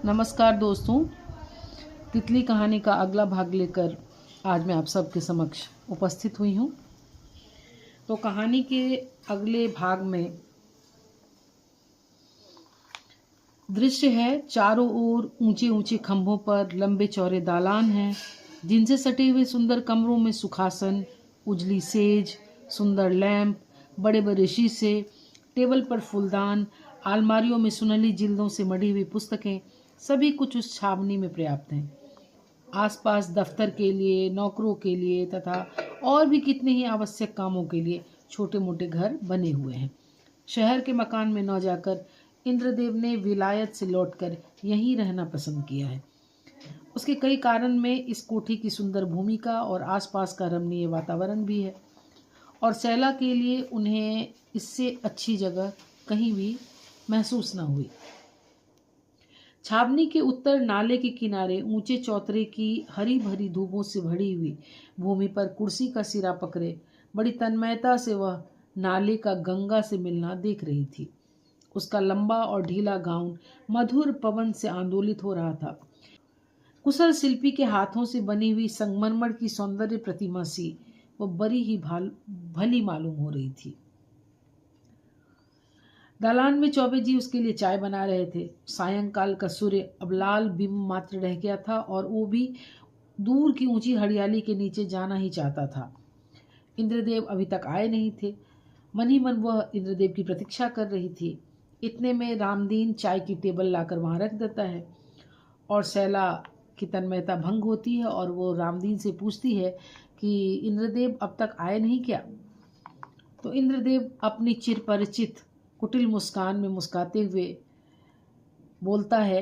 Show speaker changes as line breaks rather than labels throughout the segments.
नमस्कार दोस्तों, तितली कहानी का अगला भाग लेकर आज मैं आप सबके समक्ष उपस्थित हुई हूँ। तो कहानी के अगले भाग में दृश्य है, चारों ओर ऊंचे ऊंचे खंभों पर लंबे चौड़े दालान हैं, जिनसे सटे हुए सुंदर कमरों में सुखासन, उजली सेज, सुंदर लैंप, बड़े बड़े शीशे, टेबल पर फूलदान, अलमारियों में सुनहली जिल्दों से मढ़ी हुई पुस्तकें, सभी कुछ उस छावनी में पर्याप्त हैं। आसपास दफ्तर के लिए, नौकरों के लिए तथा और भी कितने ही आवश्यक कामों के लिए छोटे मोटे घर बने हुए हैं। शहर के मकान में न जाकर इंद्रदेव ने विलायत से लौटकर यहीं रहना पसंद किया है। उसके कई कारण में इस कोठी की सुंदर भूमिका और आसपास का रमणीय वातावरण भी है, और सैला के लिए उन्हें इससे अच्छी जगह कहीं भी महसूस न हुई। छावनी के उत्तर नाले के किनारे ऊंचे चौतरे की हरी भरी धूपों से भरी हुई भूमि पर कुर्सी का सिरा पकड़े बड़ी तन्मयता से वह नाले का गंगा से मिलना देख रही थी। उसका लंबा और ढीला गाउन मधुर पवन से आंदोलित हो रहा था। कुशल शिल्पी के हाथों से बनी हुई संगमरमर की सौंदर्य प्रतिमा सी वो बड़ी ही भली मालूम हो रही थी। दालान में चौबे जी उसके लिए चाय बना रहे थे। सायंकाल का सूर्य अब लाल बिंब मात्र रह गया था और वो भी दूर की ऊंची हरियाली के नीचे जाना ही चाहता था। इंद्रदेव अभी तक आए नहीं थे। मन ही मन वह इंद्रदेव की प्रतीक्षा कर रही थी। इतने में रामदीन चाय की टेबल लाकर वहां रख देता है और सैला की तन्मयता भंग होती है और वो रामदीन से पूछती है कि इंद्रदेव अब तक आए नहीं क्या। तो इंद्रदेव अपनी चिरपरिचित कुटिल मुस्कान में मुस्काते हुए बोलता है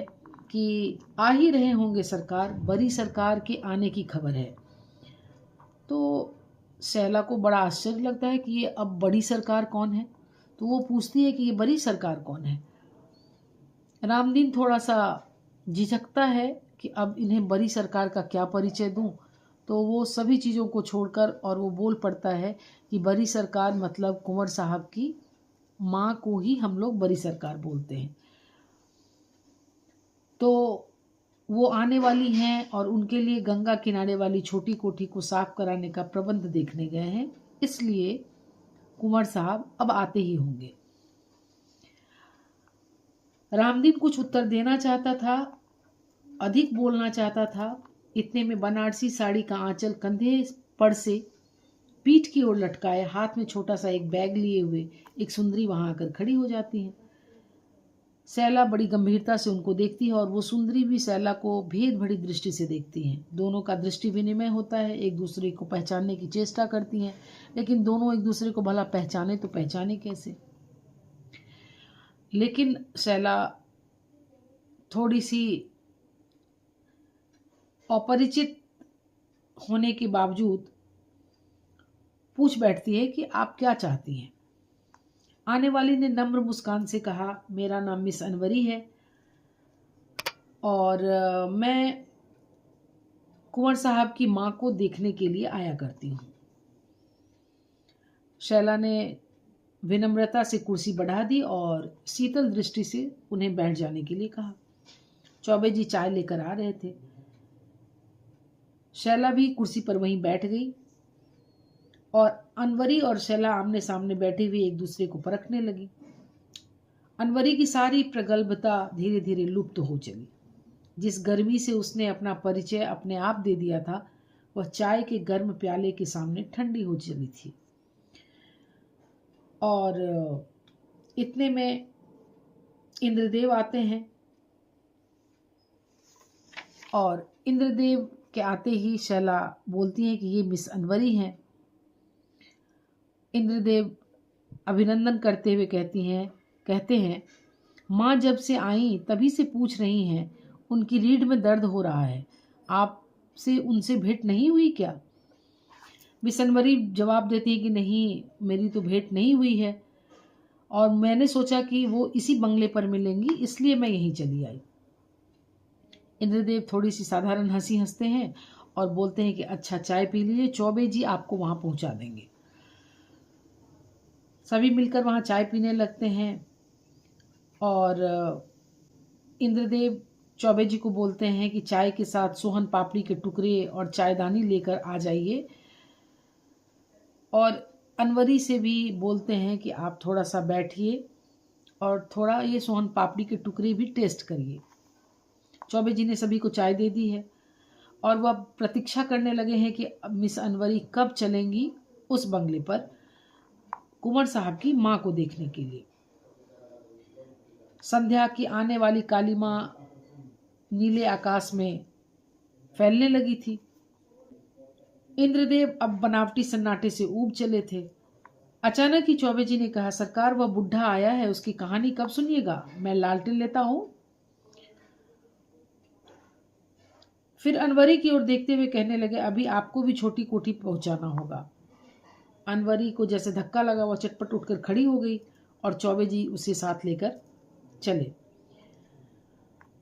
कि आ ही रहे होंगे सरकार, बड़ी सरकार के आने की खबर है। तो सैला को बड़ा आश्चर्य लगता है कि ये अब बड़ी सरकार कौन है। तो वो पूछती है कि ये बड़ी सरकार कौन है। रामदीन थोड़ा सा झिझकता है कि अब इन्हें बड़ी सरकार का क्या परिचय दूं। तो वो सभी चीज़ों को छोड़कर और वो बोल पड़ता है कि बड़ी सरकार मतलब कुंवर साहब की माँ को ही हम लोग बड़ी सरकार बोलते हैं। तो वो आने वाली हैं और उनके लिए गंगा किनारे वाली छोटी कोठी को साफ कराने का प्रबंध देखने गए हैं, इसलिए कुंवर साहब अब आते ही होंगे। रामदीन कुछ उत्तर देना चाहता था, अधिक बोलना चाहता था। इतने में बनारसी साड़ी का आंचल कंधे पर से पीठ की ओर लटकाए हाथ में छोटा सा एक बैग लिए हुए एक सुंदरी वहां आकर खड़ी हो जाती है। सैला बड़ी गंभीरता से उनको देखती है और वो सुंदरी भी सैला को भेद भरी दृष्टि से देखती हैं। दोनों का दृष्टि विनिमय होता है, एक दूसरे को पहचानने की चेष्टा करती हैं, लेकिन दोनों एक दूसरे को भला पहचाने तो पहचाने कैसे। लेकिन सैला थोड़ी सी अपरिचित होने के बावजूद पूछ बैठती है कि आप क्या चाहती हैं। आने वाली ने नम्र मुस्कान से कहा, मेरा नाम मिस अनवरी है और मैं कुंवर साहब की माँ को देखने के लिए आया करती हूँ। शैला ने विनम्रता से कुर्सी बढ़ा दी और शीतल दृष्टि से उन्हें बैठ जाने के लिए कहा। चौबे जी चाय लेकर आ रहे थे। शैला भी कुर्सी पर वहीं बैठ गई और अनवरी और शैला आमने सामने बैठे हुए एक दूसरे को परखने लगी। अनवरी की सारी प्रगल्भता धीरे धीरे लुप्त हो चली। जिस गर्मी से उसने अपना परिचय अपने आप दे दिया था, वह चाय के गर्म प्याले के सामने ठंडी हो चली थी। और इतने में इंद्रदेव आते हैं और इंद्रदेव के आते ही शैला बोलती है कि ये मिस अनवरी हैं। इंद्रदेव अभिनंदन करते हुए कहते हैं माँ जब से आई तभी से पूछ रही हैं, उनकी रीढ़ में दर्द हो रहा है, आपसे उनसे भेंट नहीं हुई क्या। मिस अनवरी जवाब देती है कि नहीं, मेरी तो भेंट नहीं हुई है और मैंने सोचा कि वो इसी बंगले पर मिलेंगी, इसलिए मैं यहीं चली आई। इंद्रदेव थोड़ी सी साधारण हंसी हंसते हैं और बोलते हैं कि अच्छा चाय पी लीजिए, चौबे जी आपको वहां पहुंचा देंगे। सभी मिलकर वहां चाय पीने लगते हैं और इंद्रदेव चौबे जी को बोलते हैं कि चाय के साथ सोहन पापड़ी के टुकड़े और चायदानी लेकर आ जाइए, और अनवरी से भी बोलते हैं कि आप थोड़ा सा बैठिए और थोड़ा ये सोहन पापड़ी के टुकड़े भी टेस्ट करिए। चौबे जी ने सभी को चाय दे दी है और वह प्रतीक्षा करने लगे हैं कि अब मिस अनवरी कब चलेंगी उस बंगले पर कुंवर साहब की माँ को देखने के लिए। संध्या की आने वाली काली माँ नीले आकाश में फैलने लगी थी। इंद्रदेव अब बनावटी सन्नाटे से ऊब चले थे। अचानक ही चौबे जी ने कहा, सरकार वह बुढ़ा आया है, उसकी कहानी कब सुनिएगा? मैं लालटेन लेता हूं। फिर अनवरी की ओर देखते हुए कहने लगे, अभी आपको भी छोटी कोठी पहुंचाना होगा। अनवरी को जैसे धक्का लगा, वह चटपट उठकर खड़ी हो गई और चौबे जी उसे साथ लेकर चले।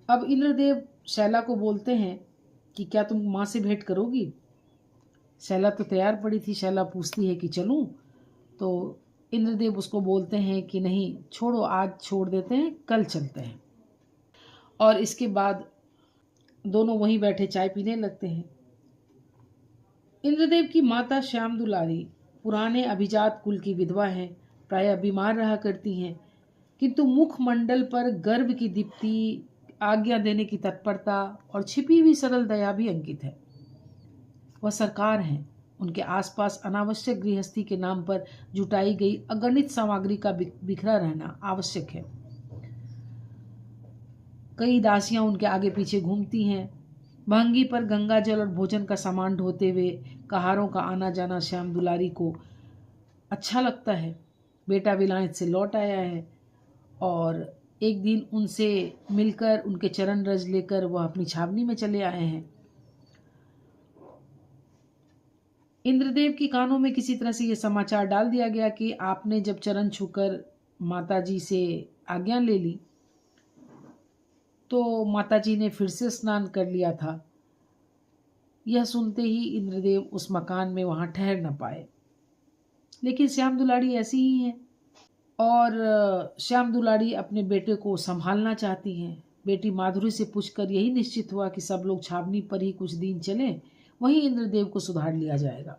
अब इंद्रदेव शैला को बोलते हैं कि क्या तुम माँ से भेंट करोगी? शैला तो तैयार पड़ी थी। शैला पूछती है कि चलूं? तो इंद्रदेव उसको बोलते हैं कि नहीं, छोड़ो, आज छोड़ देते हैं, कल चलते हैं। और इसके बाद दोनों वहीं बैठे चाय पीने लगते हैं। इंद्रदेव की माता श्याम दुलारी पुराने अभिजात कुल की विधवा हैं, प्रायः बीमार रहा करती हैं, किंतु मुखमंडल पर गर्व की दीप्ति, आज्ञा देने की तत्परता और छिपी हुई सरल दया भी अंकित है। वह सरकार हैं। उनके आसपास अनावश्यक गृहस्थी के नाम पर जुटाई गई अगणित सामग्री का बिखरा रहना आवश्यक है। कई दासियां उनके आगे पीछे घूमती हैं। महंगी पर गंगा जल और भोजन का सामान ढोते हुए कहारों का आना जाना श्याम दुलारी को अच्छा लगता है। बेटा विलायत से लौट आया है और एक दिन उनसे मिलकर उनके चरण रज लेकर वह अपनी छावनी में चले आए हैं। इंद्रदेव की कानों में किसी तरह से यह समाचार डाल दिया गया कि आपने जब चरण छूकर माताजी से आज्ञा ले ली तो माताजी ने फिर से स्नान कर लिया था। यह सुनते ही इंद्रदेव उस मकान में वहां ठहर न पाए। लेकिन श्याम दुलारी ऐसी ही है और श्याम दुलारी अपने बेटे को संभालना चाहती हैं। बेटी माधुरी से पूछकर यही निश्चित हुआ कि सब लोग छावनी पर ही कुछ दिन चले, वहीं इंद्रदेव को सुधार लिया जाएगा।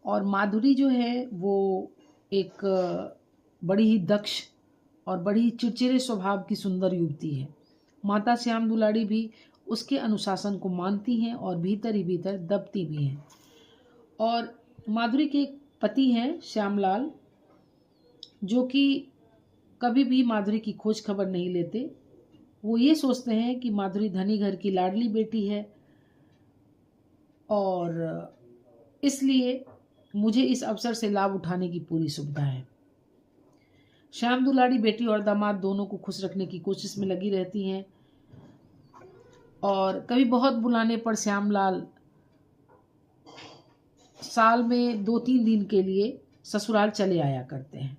और माधुरी जो है वो एक बड़ी ही दक्ष और बड़ी चिड़चिड़े स्वभाव की सुंदर युवती है। माता श्याम दुलारी भी उसके अनुशासन को मानती हैं और भीतर ही भीतर दबती भी हैं। और माधुरी के एक पति हैं श्यामलाल, जो कि कभी भी माधुरी की खोज खबर नहीं लेते। वो ये सोचते हैं कि माधुरी धनी घर की लाडली बेटी है और इसलिए मुझे इस अवसर से लाभ उठाने की पूरी सुविधा है। श्याम दुलारी बेटी और दामाद दोनों को खुश रखने की कोशिश में लगी रहती हैं और कभी बहुत बुलाने पर श्यामलाल साल में 2-3 दिन के लिए ससुराल चले आया करते हैं।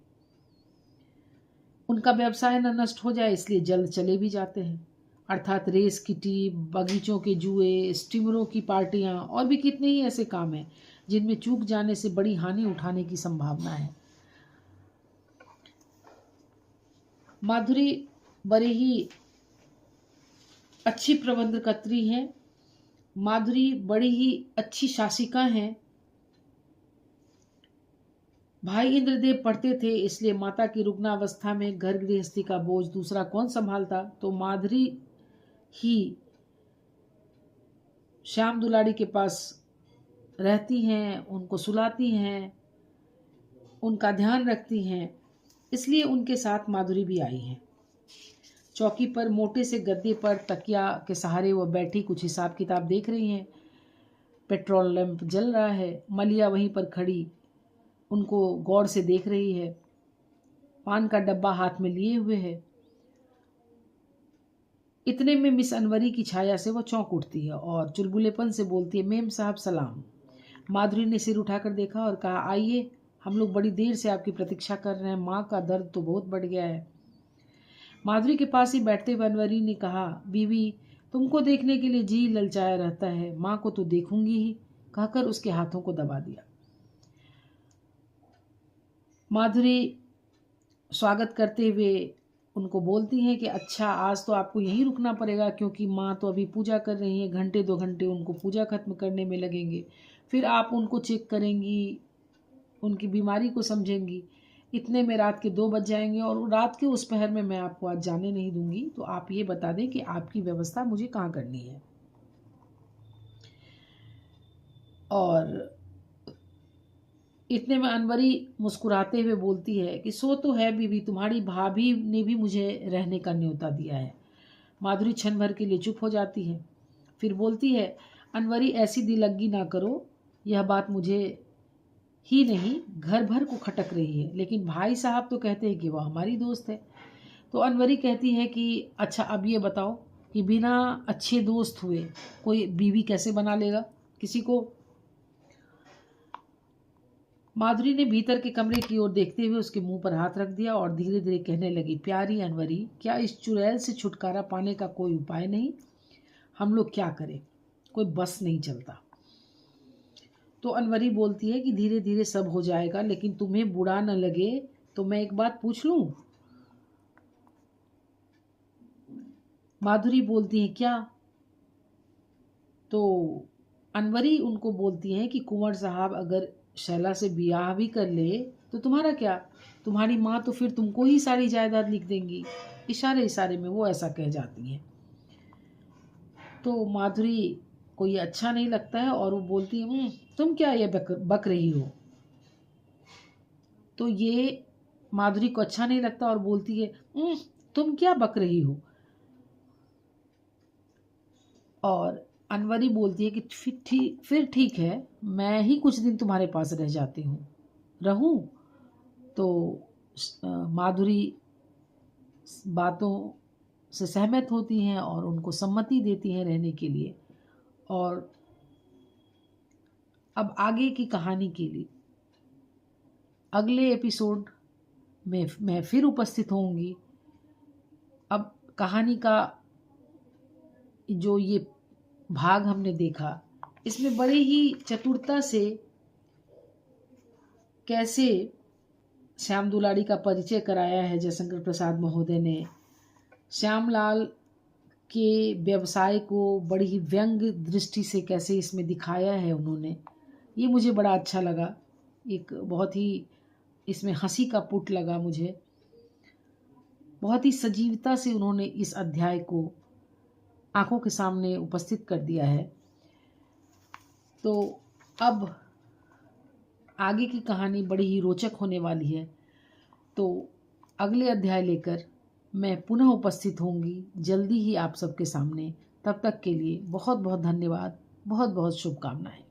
उनका व्यवसाय न नष्ट हो जाए इसलिए जल्द चले भी जाते हैं। अर्थात रेस किटी, बगीचों के जुए, स्टीमरों की पार्टियां और भी कितने ही ऐसे काम हैं जिनमें चूक जाने से बड़ी हानि उठाने की संभावना है। माधुरी बड़ी ही अच्छी प्रबंधकर्त्री हैं। माधुरी बड़ी ही अच्छी शासिका हैं। भाई इंद्रदेव पढ़ते थे, इसलिए माता की रुग्णावस्था में घर गृहस्थी का बोझ दूसरा कौन संभालता, तो माधुरी ही श्याम दुलारी के पास रहती हैं, उनको सुलाती हैं, उनका ध्यान रखती हैं। इसलिए उनके साथ माधुरी भी आई हैं। चौकी पर मोटे से गद्दे पर तकिया के सहारे वह बैठी कुछ हिसाब किताब देख रही हैं। पेट्रोल लैंप जल रहा है। मलिया वहीं पर खड़ी उनको गौर से देख रही है, पान का डब्बा हाथ में लिए हुए है। इतने में मिस अनवरी की छाया से वह चौंक उठती है और चुलबुलेपन से बोलती है, मेम साहब सलाम। माधुरी ने सिर उठाकर देखा और कहा, आइए, हम लोग बड़ी देर से आपकी प्रतीक्षा कर रहे हैं। माँ का दर्द तो बहुत बढ़ गया है। माधुरी के पास ही बैठते हुए अनवरी ने कहा, बीवी, तुमको देखने के लिए जी ललचाया रहता है, माँ को तो देखूंगी ही, कहकर उसके हाथों को दबा दिया। माधुरी स्वागत करते हुए उनको बोलती हैं कि अच्छा आज तो आपको यहीं रुकना पड़ेगा, क्योंकि माँ तो अभी पूजा कर रही हैं, घंटे 2 घंटे उनको पूजा ख़त्म करने में लगेंगे। फिर आप उनको चेक करेंगी, उनकी बीमारी को समझेंगी। इतने में रात के 2 बज जाएंगे और रात के उस पहर में मैं आपको आज जाने नहीं दूंगी। तो आप ये बता दें कि आपकी व्यवस्था मुझे कहाँ करनी है। और इतने में अनवरी मुस्कुराते हुए बोलती है कि सो तो है बीवी, तुम्हारी भाभी ने भी मुझे रहने का न्योता दिया है। माधुरी क्षण भर के लिए चुप हो जाती है, फिर बोलती है, अनवरी ऐसी दिललगी ना करो, यह बात मुझे ही नहीं घर भर को खटक रही है, लेकिन भाई साहब तो कहते हैं कि वह हमारी दोस्त है। तो अनवरी कहती है कि अच्छा अब ये बताओ कि बिना अच्छे दोस्त हुए कोई बीवी कैसे बना लेगा किसी को। माधुरी ने भीतर के कमरे की ओर देखते हुए उसके मुंह पर हाथ रख दिया और धीरे धीरे कहने लगी, प्यारी अनवरी, क्या इस चुड़ैल से छुटकारा पाने का कोई उपाय नहीं? हम लोग क्या करें, कोई बस नहीं चलता। तो अनवरी बोलती है कि धीरे धीरे सब हो जाएगा, लेकिन तुम्हें बुरा न लगे तो मैं एक बात पूछ लूं? माधुरी बोलती है, क्या? तो अनवरी उनको बोलती है कि कुंवर साहब अगर शैला से ब्याह भी कर ले तो तुम्हारा क्या? तुम्हारी माँ तो फिर तुमको ही सारी जायदाद लिख देंगी। इशारे इशारे में वो ऐसा कह जाती हैं। तो माधुरी को ये अच्छा नहीं लगता है और वो बोलती है, तुम क्या ये बक रही हो? तो ये माधुरी को अच्छा नहीं लगता और बोलती है, तुम क्या बक रही हो? और अनवरी बोलती है कि फिर ठीक है, मैं ही कुछ दिन तुम्हारे पास रह जाती हूँ, रहूं? तो माधुरी बातों से सहमत होती हैं और उनको सम्मति देती हैं रहने के लिए। और अब आगे की कहानी के लिए अगले एपिसोड में मैं फिर उपस्थित होंगी। अब कहानी का जो ये भाग हमने देखा, इसमें बड़े ही चतुरता से कैसे श्याम दुलारी का परिचय कराया है जयशंकर प्रसाद महोदय ने। श्यामलाल के व्यवसाय को बड़ी ही व्यंग दृष्टि से कैसे इसमें दिखाया है उन्होंने, ये मुझे बड़ा अच्छा लगा। एक बहुत ही इसमें हंसी का पुट लगा मुझे। बहुत ही सजीवता से उन्होंने इस अध्याय को आंखों के सामने उपस्थित कर दिया है। तो अब आगे की कहानी बड़ी ही रोचक होने वाली है। तो अगले अध्याय लेकर मैं पुनः उपस्थित होंगी जल्दी ही आप सबके सामने। तब तक के लिए बहुत बहुत धन्यवाद, बहुत बहुत शुभकामनाएं।